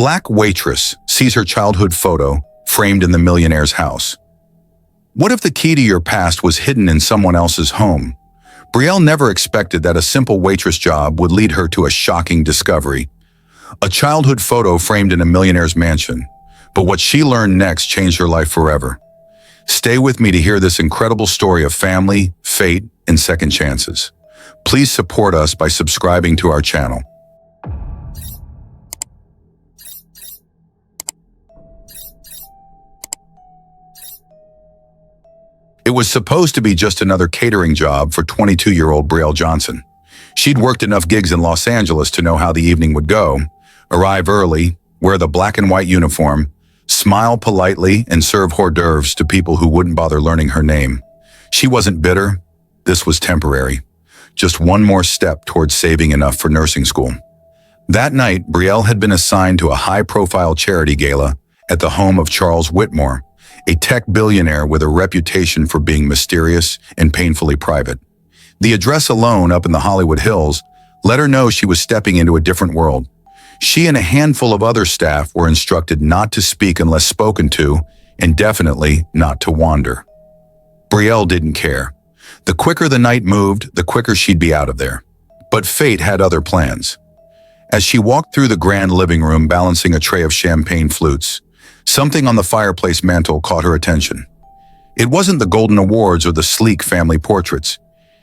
Black waitress sees her childhood photo framed in the millionaire's house. What if the key to your past was hidden in someone else's home? Brielle never expected that a simple waitress job would lead her to a shocking discovery. A childhood photo framed in a millionaire's mansion. But what she learned next changed her life forever. Stay with me to hear this incredible story of family, fate, and second chances. Please support us by subscribing to our channel. It was supposed to be just another catering job for 22-year-old Brielle Johnson. She'd worked enough gigs in Los Angeles to know how the evening would go. Arrive early, wear the black and white uniform, smile politely, and serve hors d'oeuvres to people who wouldn't bother learning her name. She wasn't bitter. This was temporary. Just one more step towards saving enough for nursing school. That night, Brielle had been assigned to a high-profile charity gala at the home of Charles Whitmore, a tech billionaire with a reputation for being mysterious and painfully private. The address alone up in the Hollywood Hills let her know she was stepping into a different world. She and a handful of other staff were instructed not to speak unless spoken to, and definitely not to wander. Brielle didn't care. The quicker the night moved, the quicker she'd be out of there. But fate had other plans. As she walked through the grand living room balancing a tray of champagne flutes, something on the fireplace mantel caught her attention. It wasn't the golden awards or the sleek family portraits.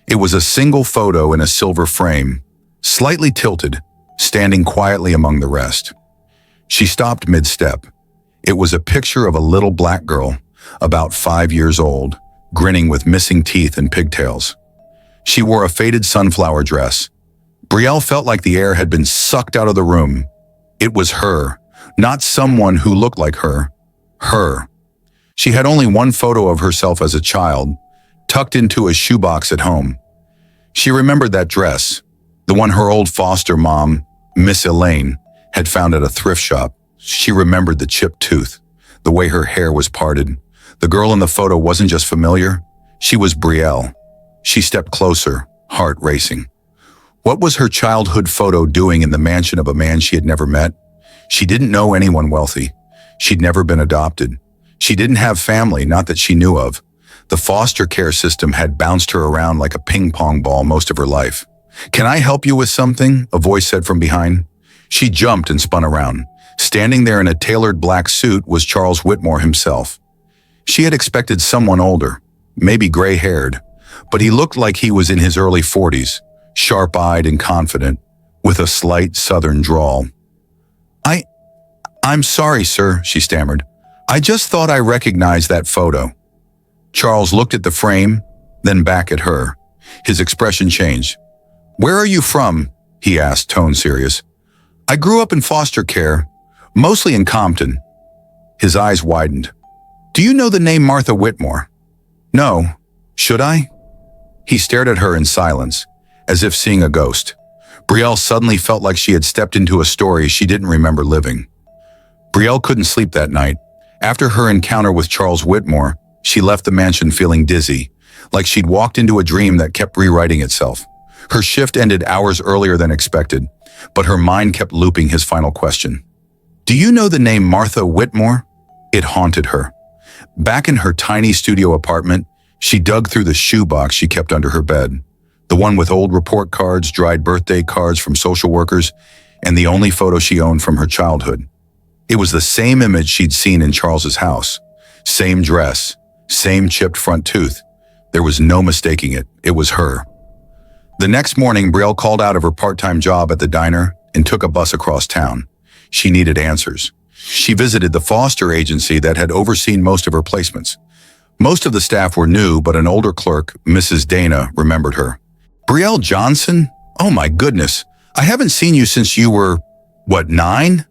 It was a single photo in a silver frame, slightly tilted, standing quietly among the rest. She stopped mid-step. It was a picture of a little black girl, about 5 years old, grinning with missing teeth and pigtails. She wore a faded sunflower dress. Brielle felt like the air had been sucked out of the room. It was her, not someone who looked like her. Her. She had only one photo of herself as a child, tucked into a shoebox at home. She remembered that dress, the one her old foster mom, Miss Elaine, had found at a thrift shop. She remembered the chipped tooth, the way her hair was parted. The girl in the photo wasn't just familiar, she was Brielle. She stepped closer, heart racing. What was her childhood photo doing in the mansion of a man she had never met? She didn't know anyone wealthy. She'd never been adopted. She didn't have family, not that she knew of. The foster care system had bounced her around like a ping pong ball most of her life. "Can I help you with something?" a voice said from behind. She jumped and spun around. Standing there in a tailored black suit was Charles Whitmore himself. She had expected someone older, maybe gray-haired, but he looked like he was in his early 40s, sharp-eyed and confident, with a slight southern drawl. I'm sorry, sir," she stammered. "I just thought I recognized that photo." Charles looked at the frame, then back at her. His expression changed. "Where are you from?" he asked, tone serious. "I grew up in foster care, mostly in Compton." His eyes widened. "Do you know the name Martha Whitmore?" "No. Should I?" He stared at her in silence, as if seeing a ghost. Brielle suddenly felt like she had stepped into a story she didn't remember living. Brielle couldn't sleep that night. After her encounter with Charles Whitmore, she left the mansion feeling dizzy, like she'd walked into a dream that kept rewriting itself. Her shift ended hours earlier than expected, but her mind kept looping his final question. "Do you know the name Martha Whitmore?" It haunted her. Back in her tiny studio apartment, she dug through the shoebox she kept under her bed, the one with old report cards, dried birthday cards from social workers, and the only photo she owned from her childhood. It was the same image she'd seen in Charles's house. Same dress, same chipped front tooth. There was no mistaking it. It was her. The next morning, Brielle called out of her part-time job at the diner and took a bus across town. She needed answers. She visited the foster agency that had overseen most of her placements. Most of the staff were new, but an older clerk, Mrs. Dana, remembered her. "Brielle Johnson? Oh my goodness. I haven't seen you since you were, 9?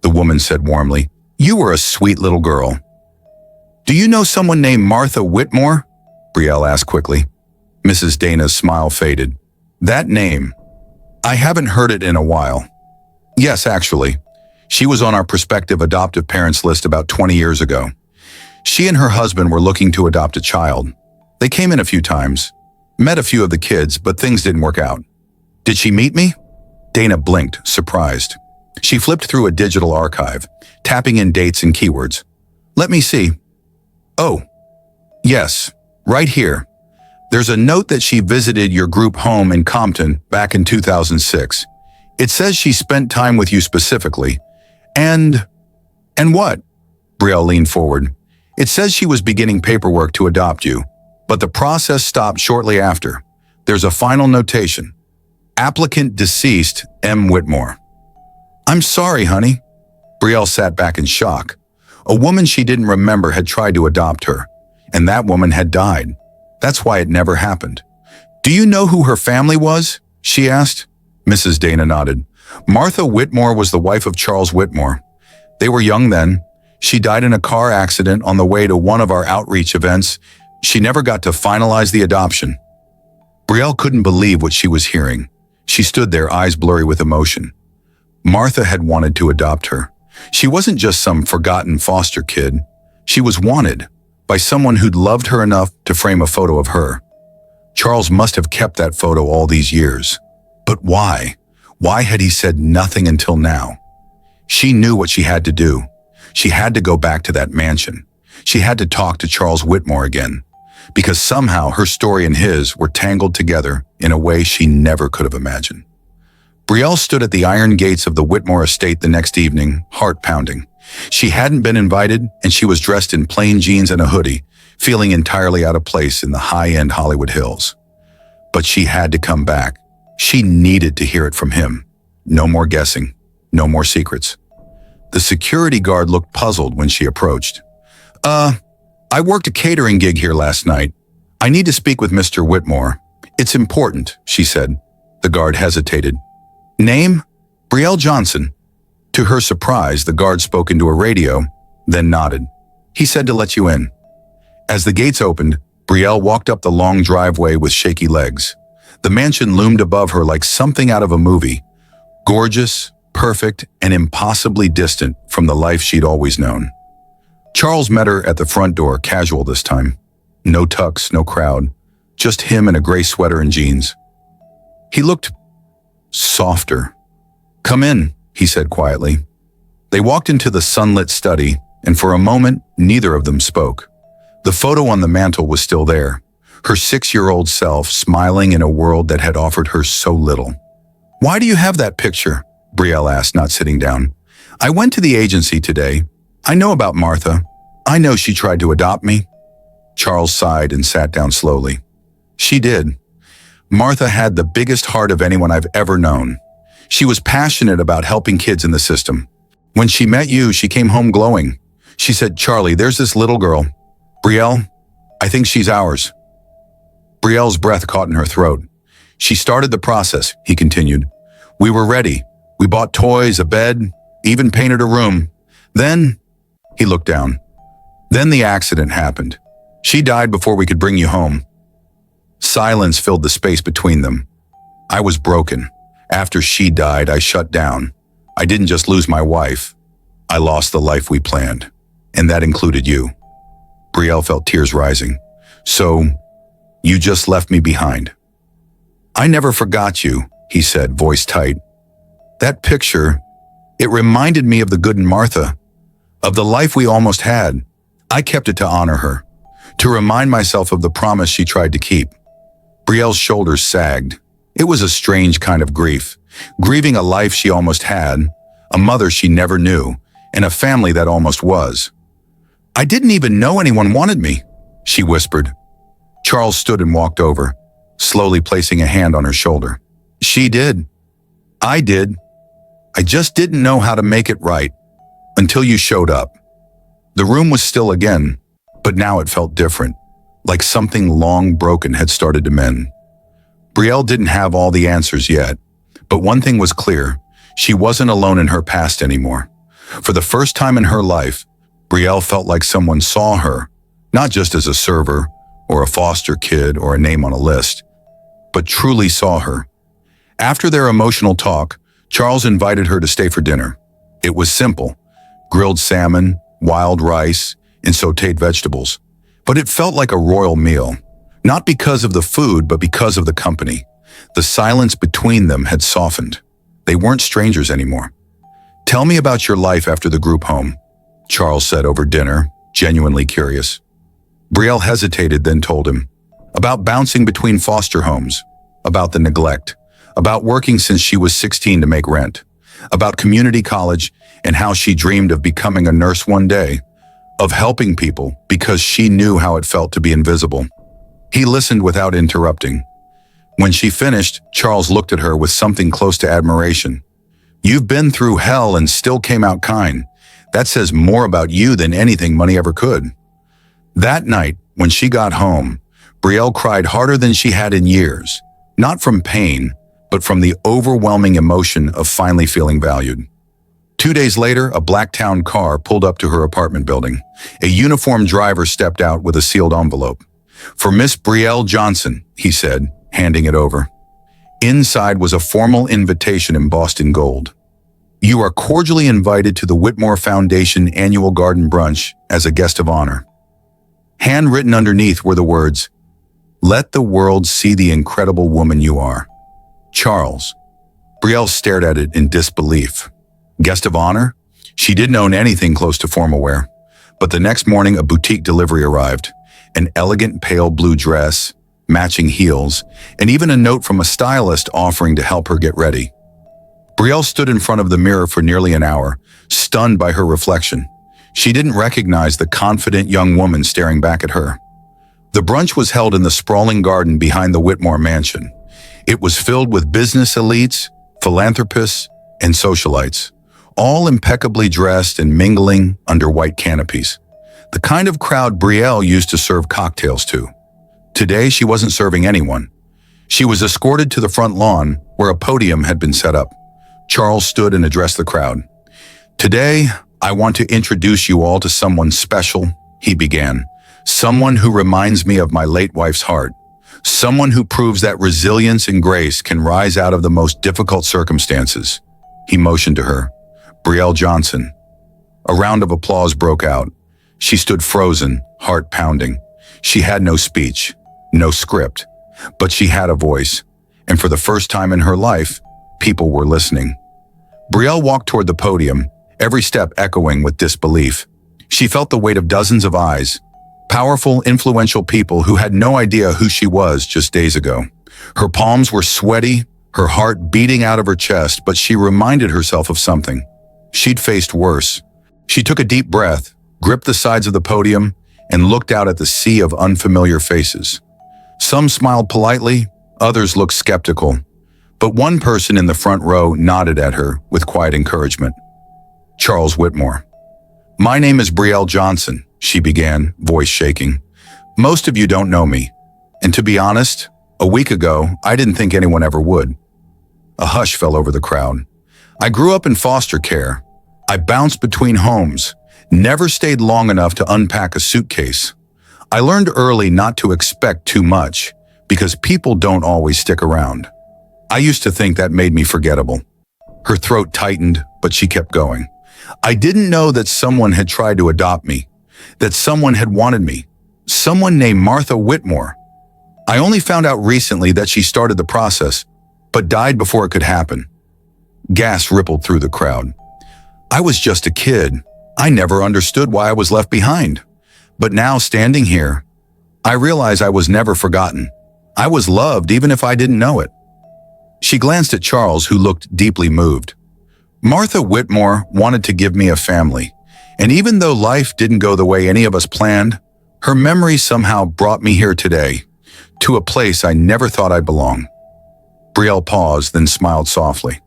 The woman said warmly. "You were a sweet little girl." "Do you know someone named Martha Whitmore?" Brielle asked quickly. Mrs. Dana's smile faded. "That name? I haven't heard it in a while." "Yes, actually. She was on our prospective adoptive parents list about 20 years ago. She and her husband were looking to adopt a child. They came in a few times, met a few of the kids, but things didn't work out." "Did she meet me?" Dana blinked, surprised. She flipped through a digital archive, tapping in dates and keywords. Let me see. Oh, yes, right here. There's a note that she visited your group home in Compton back in 2006. It says she spent time with you specifically. And what? Brielle leaned forward. It says she was beginning paperwork to adopt you, but the process stopped shortly after. There's a final notation. Applicant deceased, M. Whitmore. I'm sorry, honey. Brielle sat back in shock. A woman she didn't remember had tried to adopt her, and that woman had died. That's why it never happened. Do you know who her family was? She asked. Mrs. Dana nodded. Martha Whitmore was the wife of Charles Whitmore. They were young then. She died in a car accident on the way to one of our outreach events. She never got to finalize the adoption. Brielle couldn't believe what she was hearing. She stood there, eyes blurry with emotion. Martha had wanted to adopt her. She wasn't just some forgotten foster kid. She was wanted by someone who'd loved her enough to frame a photo of her. Charles must have kept that photo all these years. But why? Why had he said nothing until now? She knew what she had to do. She had to go back to that mansion. She had to talk to Charles Whitmore again, because somehow her story and his were tangled together in a way she never could have imagined. Brielle stood at the iron gates of the Whitmore estate the next evening, heart pounding. She hadn't been invited, and she was dressed in plain jeans and a hoodie, feeling entirely out of place in the high-end Hollywood Hills. But she had to come back. She needed to hear it from him. No more guessing. No more secrets. The security guard looked puzzled when she approached. I worked a catering gig here last night. I need to speak with Mr. Whitmore. It's important, she said. The guard hesitated. Name? Brielle Johnson. To her surprise, the guard spoke into a radio, then nodded. He said to let you in. As the gates opened, Brielle walked up the long driveway with shaky legs. The mansion loomed above her like something out of a movie, gorgeous, perfect, and impossibly distant from the life she'd always known. Charles met her at the front door, casual this time. No tux, no crowd, just him in a gray sweater and jeans. He looked softer. Come in, he said quietly. They walked into the sunlit study, and for a moment, neither of them spoke. The photo on the mantel was still there, her 6-year-old self smiling in a world that had offered her so little. Why do you have that picture? Brielle asked, not sitting down. I went to the agency today. I know about Martha. I know she tried to adopt me. Charles sighed and sat down slowly. She did. Martha had the biggest heart of anyone I've ever known. She was passionate about helping kids in the system. When she met you, she came home glowing. She said, Charlie, there's this little girl. Brielle, I think she's ours. Brielle's breath caught in her throat. She started the process, he continued. We were ready. We bought toys, a bed, even painted a room. Then, he looked down. Then the accident happened. She died before we could bring you home. Silence filled the space between them. I was broken. After she died, I shut down. I didn't just lose my wife. I lost the life we planned. And that included you. Brielle felt tears rising. So, you just left me behind. I never forgot you, he said, voice tight. That picture, it reminded me of the good in Martha, of the life we almost had. I kept it to honor her, to remind myself of the promise she tried to keep. Brielle's shoulders sagged. It was a strange kind of grief, grieving a life she almost had, a mother she never knew, and a family that almost was. I didn't even know anyone wanted me, she whispered. Charles stood and walked over, slowly placing a hand on her shoulder. She did. I did. I just didn't know how to make it right until you showed up. The room was still again, but now it felt different, like something long broken had started to mend. Brielle didn't have all the answers yet, but one thing was clear. She wasn't alone in her past anymore. For the first time in her life, Brielle felt like someone saw her, not just as a server or a foster kid or a name on a list, but truly saw her. After their emotional talk, Charles invited her to stay for dinner. It was simple: grilled salmon, wild rice, and sautéed vegetables. But it felt like a royal meal, not because of the food, but because of the company. The silence between them had softened. They weren't strangers anymore. "Tell me about your life after the group home," Charles said over dinner, genuinely curious. Brielle hesitated, then told him. About bouncing between foster homes, about the neglect, about working since she was 16 to make rent, about community college and how she dreamed of becoming a nurse one day, of helping people because she knew how it felt to be invisible. He listened without interrupting. When she finished, Charles looked at her with something close to admiration. "You've been through hell and still came out kind. That says more about you than anything money ever could." That night, when she got home, Brielle cried harder than she had in years, not from pain, but from the overwhelming emotion of finally feeling valued. 2 days later, a black town car pulled up to her apartment building. A uniformed driver stepped out with a sealed envelope. "For Miss Brielle Johnson," he said, handing it over. Inside was a formal invitation embossed in gold. "You are cordially invited to the Whitmore Foundation annual garden brunch as a guest of honor." Handwritten underneath were the words, "Let the world see the incredible woman you are. Charles." Brielle stared at it in disbelief. Guest of honor? She didn't own anything close to formal wear. But the next morning, a boutique delivery arrived. An elegant pale blue dress, matching heels, and even a note from a stylist offering to help her get ready. Brielle stood in front of the mirror for nearly an hour, stunned by her reflection. She didn't recognize the confident young woman staring back at her. The brunch was held in the sprawling garden behind the Whitmore mansion. It was filled with business elites, philanthropists, and socialites, all impeccably dressed and mingling under white canopies. The kind of crowd Brielle used to serve cocktails to. Today, she wasn't serving anyone. She was escorted to the front lawn, where a podium had been set up. Charles stood and addressed the crowd. "Today, I want to introduce you all to someone special," he began. "Someone who reminds me of my late wife's heart. Someone who proves that resilience and grace can rise out of the most difficult circumstances." He motioned to her. Brielle Johnson. A round of applause broke out. She stood frozen, heart pounding. She had no speech, no script, but she had a voice. And for the first time in her life, people were listening. Brielle walked toward the podium, every step echoing with disbelief. She felt the weight of dozens of eyes, powerful, influential people who had no idea who she was just days ago. Her palms were sweaty, her heart beating out of her chest, but she reminded herself of something. She'd faced worse. She took a deep breath, gripped the sides of the podium, and looked out at the sea of unfamiliar faces. Some smiled politely, others looked skeptical, but one person in the front row nodded at her with quiet encouragement. Charles Whitmore. "My name is Brielle Johnson," she began, voice shaking. "Most of you don't know me, and to be honest, a week ago, I didn't think anyone ever would." A hush fell over the crowd. "I grew up in foster care. I bounced between homes, never stayed long enough to unpack a suitcase. I learned early not to expect too much, because people don't always stick around. I used to think that made me forgettable." Her throat tightened, but she kept going. "I didn't know that someone had tried to adopt me, that someone had wanted me, someone named Martha Whitmore. I only found out recently that she started the process, but died before it could happen." Gasps rippled through the crowd. "I was just a kid. I never understood why I was left behind. But now, standing here, I realize I was never forgotten. I was loved even if I didn't know it." She glanced at Charles, who looked deeply moved. "Martha Whitmore wanted to give me a family, and even though life didn't go the way any of us planned, her memory somehow brought me here today, to a place I never thought I'd belong." Brielle paused, then smiled softly.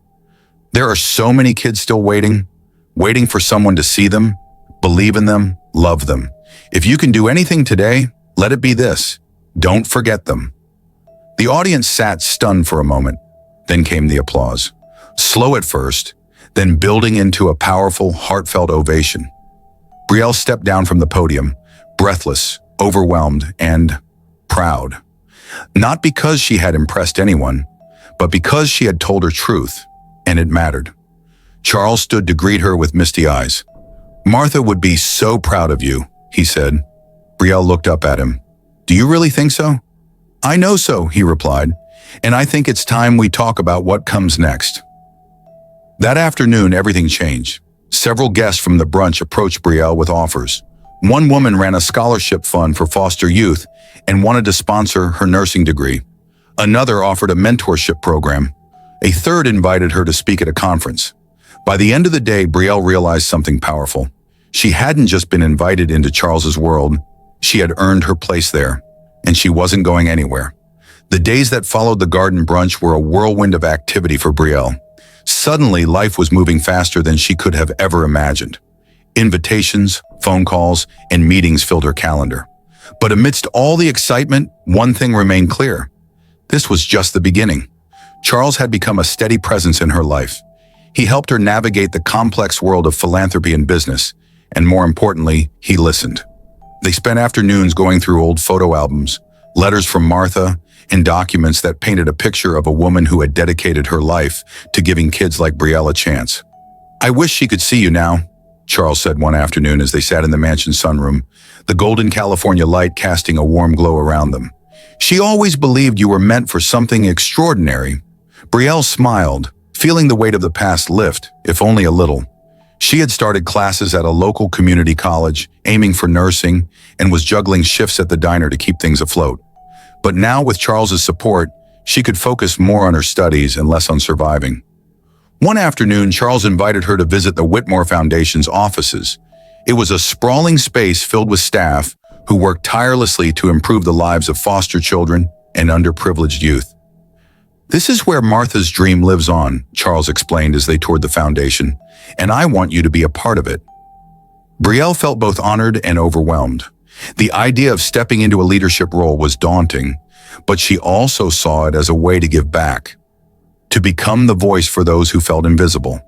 "There are so many kids still waiting for someone to see them, believe in them, love them. If you can do anything today, let it be this: don't forget them." The audience sat stunned for a moment. Then came the applause. Slow at first, then building into a powerful, heartfelt ovation. Brielle stepped down from the podium, breathless, overwhelmed, and proud. Not because she had impressed anyone, but because she had told her truth, and it mattered. Charles stood to greet her with misty eyes. "Martha would be so proud of you," he said. Brielle looked up at him. "Do you really think so?" "I know so," he replied, "and I think it's time we talk about what comes next." That afternoon, everything changed. Several guests from the brunch approached Brielle with offers. One woman ran a scholarship fund for foster youth and wanted to sponsor her nursing degree. Another offered a mentorship program. A third invited her to speak at a conference. By the end of the day, Brielle realized something powerful. She hadn't just been invited into Charles's world, she had earned her place there, and she wasn't going anywhere. The days that followed the garden brunch were a whirlwind of activity for Brielle. Suddenly, life was moving faster than she could have ever imagined. Invitations, phone calls, and meetings filled her calendar. But amidst all the excitement, one thing remained clear. This was just the beginning. Charles had become a steady presence in her life. He helped her navigate the complex world of philanthropy and business, and more importantly, he listened. They spent afternoons going through old photo albums, letters from Martha, and documents that painted a picture of a woman who had dedicated her life to giving kids like Brielle a chance. "I wish she could see you now," Charles said one afternoon as they sat in the mansion sunroom, the golden California light casting a warm glow around them. "She always believed you were meant for something extraordinary." Brielle smiled, feeling the weight of the past lift, if only a little. She had started classes at a local community college, aiming for nursing, and was juggling shifts at the diner to keep things afloat. But now, with Charles's support, she could focus more on her studies and less on surviving. One afternoon, Charles invited her to visit the Whitmore Foundation's offices. It was a sprawling space filled with staff who worked tirelessly to improve the lives of foster children and underprivileged youth. "This is where Martha's dream lives on," Charles explained as they toured the foundation, "and I want you to be a part of it." Brielle felt both honored and overwhelmed. The idea of stepping into a leadership role was daunting, but she also saw it as a way to give back, to become the voice for those who felt invisible.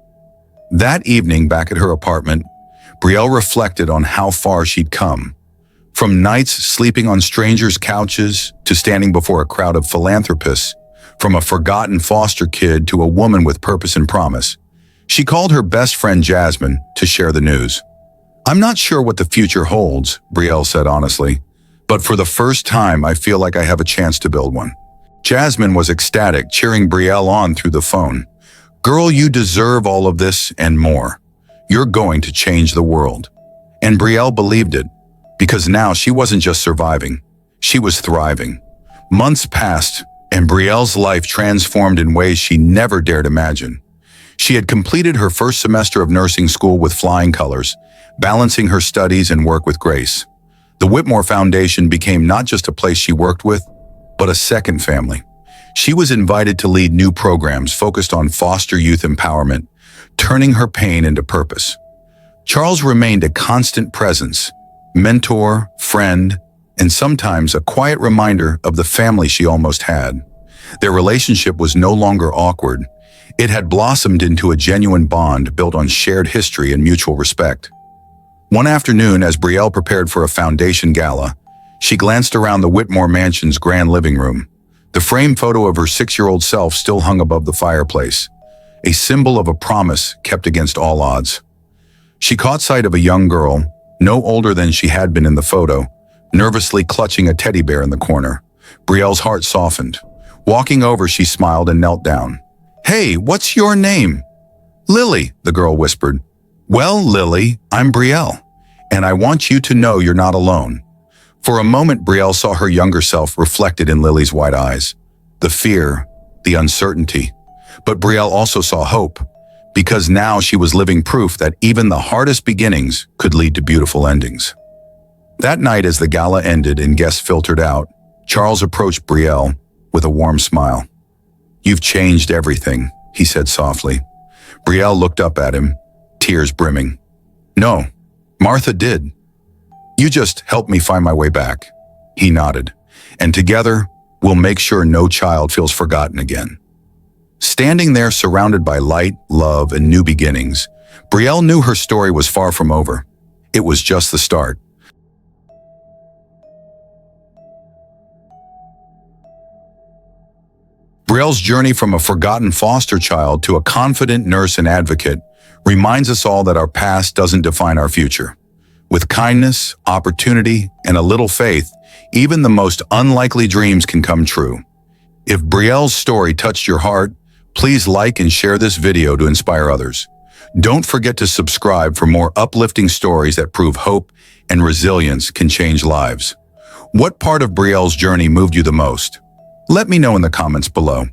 That evening, back at her apartment, Brielle reflected on how far she'd come. From nights sleeping on strangers' couches to standing before a crowd of philanthropists, from a forgotten foster kid to a woman with purpose and promise. She called her best friend Jasmine to share the news. "I'm not sure what the future holds," Brielle said honestly, "but for the first time I feel like I have a chance to build one." Jasmine was ecstatic, cheering Brielle on through the phone. "Girl, you deserve all of this and more. You're going to change the world." And Brielle believed it, because now she wasn't just surviving, she was thriving. Months passed, and Brielle's life transformed in ways she never dared imagine. She had completed her first semester of nursing school with flying colors, balancing her studies and work with grace. The Whitmore Foundation became not just a place she worked with, but a second family. She was invited to lead new programs focused on foster youth empowerment, turning her pain into purpose. Charles remained a constant presence, mentor, friend, and sometimes a quiet reminder of the family she almost had. Their relationship was no longer awkward. It had blossomed into a genuine bond built on shared history and mutual respect. One afternoon, as Brielle prepared for a foundation gala, she glanced around the Whitmore Mansion's grand living room. The framed photo of her 6-year-old self still hung above the fireplace, a symbol of a promise kept against all odds. She caught sight of a young girl, no older than she had been in the photo, nervously clutching a teddy bear in the corner. Brielle's heart softened. Walking over, she smiled and knelt down. "Hey, what's your name?" "Lily," the girl whispered. "Well, Lily, I'm Brielle, and I want you to know you're not alone." For a moment, Brielle saw her younger self reflected in Lily's wide eyes. The fear, the uncertainty. But Brielle also saw hope, because now she was living proof that even the hardest beginnings could lead to beautiful endings. That night, as the gala ended and guests filtered out, Charles approached Brielle with a warm smile. "You've changed everything," he said softly. Brielle looked up at him, tears brimming. "No, Martha did. You just helped me find my way back." He nodded. "And together, we'll make sure no child feels forgotten again." Standing there surrounded by light, love, and new beginnings, Brielle knew her story was far from over. It was just the start. Brielle's journey from a forgotten foster child to a confident nurse and advocate reminds us all that our past doesn't define our future. With kindness, opportunity, and a little faith, even the most unlikely dreams can come true. If Brielle's story touched your heart, Please like and share this video to inspire others. Don't forget to subscribe for more uplifting stories that prove hope and resilience can change lives. What part of Brielle's journey moved you the most? Let me know in the comments below.